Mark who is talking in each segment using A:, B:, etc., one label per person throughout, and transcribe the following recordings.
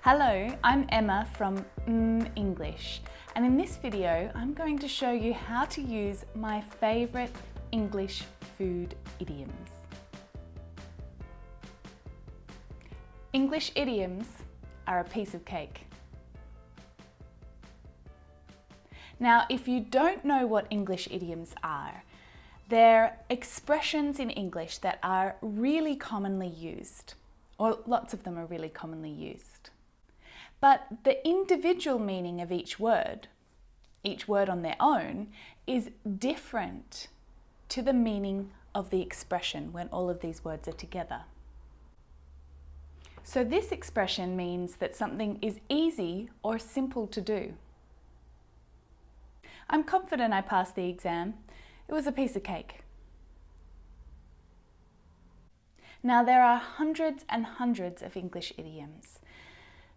A: Hello, I'm Emma from English, and in this video I'm going to show you how to use my favourite English food idioms. English idioms are a piece of cake. Now, if you don't know what English idioms are, they're expressions in English that are really commonly used, or lots of them are really commonly used. But the individual meaning of each word on their own, is different to the meaning of the expression when all of these words are together. So this expression means that something is easy or simple to do. I'm confident I passed the exam. It was a piece of cake. Now, there are hundreds and hundreds of English idioms.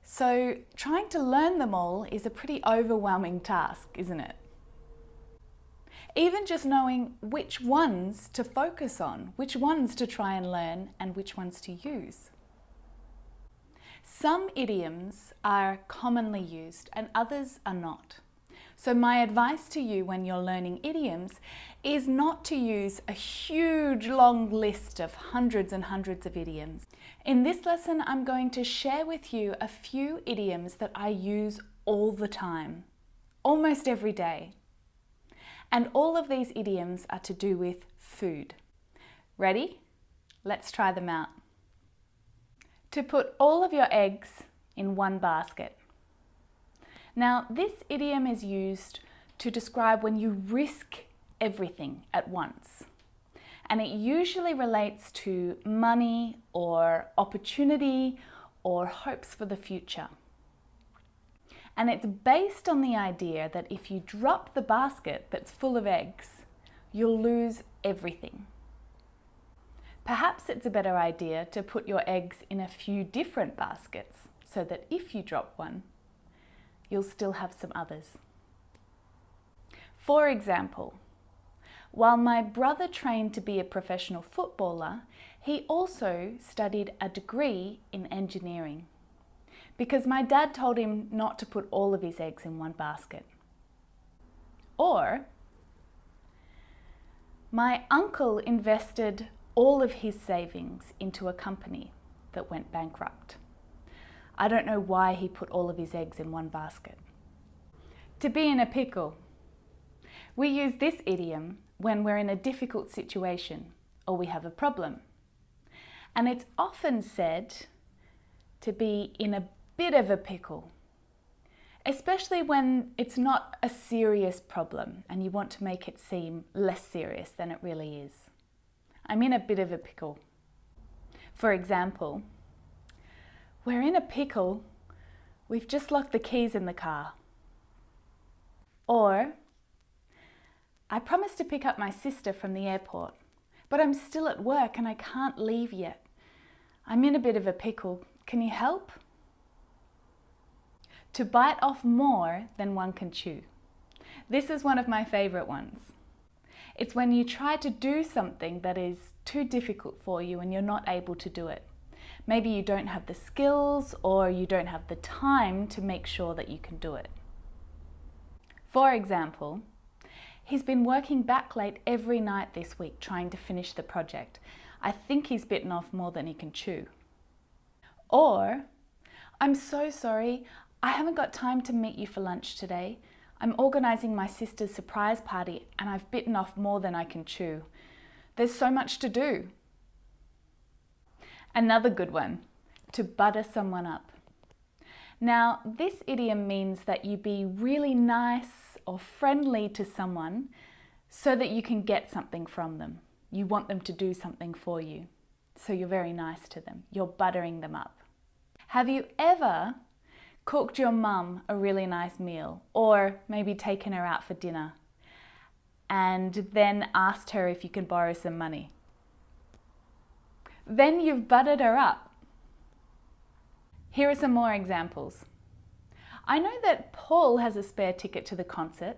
A: So trying to learn them all is a pretty overwhelming task, isn't it? Even just knowing which ones to focus on, which ones to try and learn, and which ones to use. Some idioms are commonly used and others are not. So my advice to you when you're learning idioms is not to use a huge long list of hundreds and hundreds of idioms. In this lesson, I'm going to share with you a few idioms that I use all the time, almost every day. And all of these idioms are to do with food. Ready? Let's try them out. To put all of your eggs in one basket. Now, this idiom is used to describe when you risk everything at once. And it usually relates to money or opportunity or hopes for the future. And it's based on the idea that if you drop the basket that's full of eggs, you'll lose everything. Perhaps it's a better idea to put your eggs in a few different baskets so that if you drop one, you'll still have some others. For example, while my brother trained to be a professional footballer, he also studied a degree in engineering because my dad told him not to put all of his eggs in one basket. Or, my uncle invested all of his savings into a company that went bankrupt. I don't know why he put all of his eggs in one basket. To be in a pickle. We use this idiom when we're in a difficult situation or we have a problem. And it's often said to be in a bit of a pickle, especially when it's not a serious problem and you want to make it seem less serious than it really is. I'm in a bit of a pickle. For example, we're in a pickle, we've just locked the keys in the car. Or, I promised to pick up my sister from the airport, but I'm still at work and I can't leave yet. I'm in a bit of a pickle, can you help? To bite off more than one can chew. This is one of my favourite ones. It's when you try to do something that is too difficult for you and you're not able to do it. Maybe you don't have the skills or you don't have the time to make sure that you can do it. For example, he's been working back late every night this week trying to finish the project. I think he's bitten off more than he can chew. Or, I'm so sorry, I haven't got time to meet you for lunch today. I'm organising my sister's surprise party and I've bitten off more than I can chew. There's so much to do. Another good one, to butter someone up. Now, this idiom means that you be really nice or friendly to someone so that you can get something from them. You want them to do something for you, so you're very nice to them. You're buttering them up. Have you ever cooked your mum a really nice meal, or maybe taken her out for dinner and then asked her if you can borrow some money? Then you've buttered her up. Here are some more examples. I know that Paul has a spare ticket to the concert.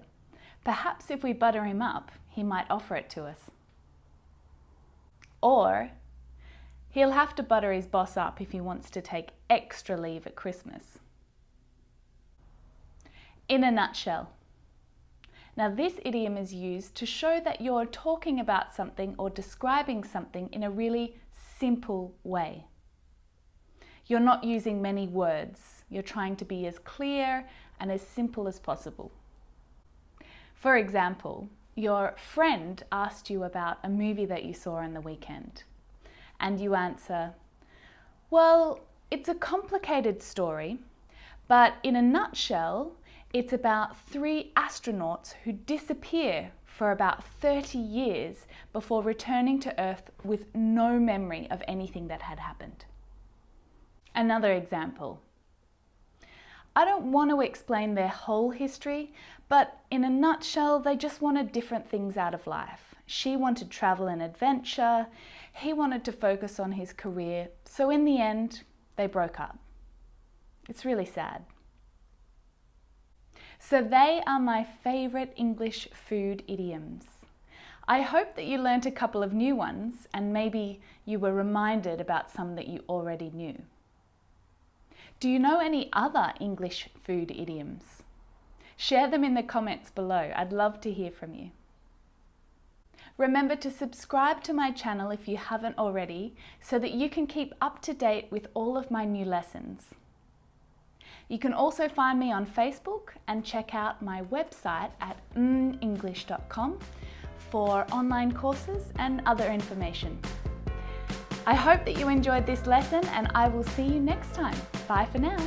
A: Perhaps if we butter him up, he might offer it to us. Or, He'll have to butter his boss up if he wants to take extra leave at Christmas. In a nutshell. Now this idiom is used to show that you're talking about something or describing something in a really simple way. You're not using many words. You're trying to be as clear and as simple as possible. For example, your friend asked you about a movie that you saw on the weekend, and you answer, "Well, it's a complicated story, but in a nutshell, it's about 3 astronauts who disappear for about 30 years before returning to Earth with no memory of anything that had happened." Another example. I don't want to explain their whole history, but in a nutshell, they just wanted different things out of life. She wanted travel and adventure. He wanted to focus on his career. So in the end, they broke up. It's really sad. So they are my favorite English food idioms. I hope that you learnt a couple of new ones and maybe you were reminded about some that you already knew. Do you know any other English food idioms? Share them in the comments below. I'd love to hear from you. Remember to subscribe to my channel if you haven't already, so that you can keep up to date with all of my new lessons. You can also find me on Facebook and check out my website at english.com for online courses and other information. I hope that you enjoyed this lesson, and I will see you next time. Bye for now.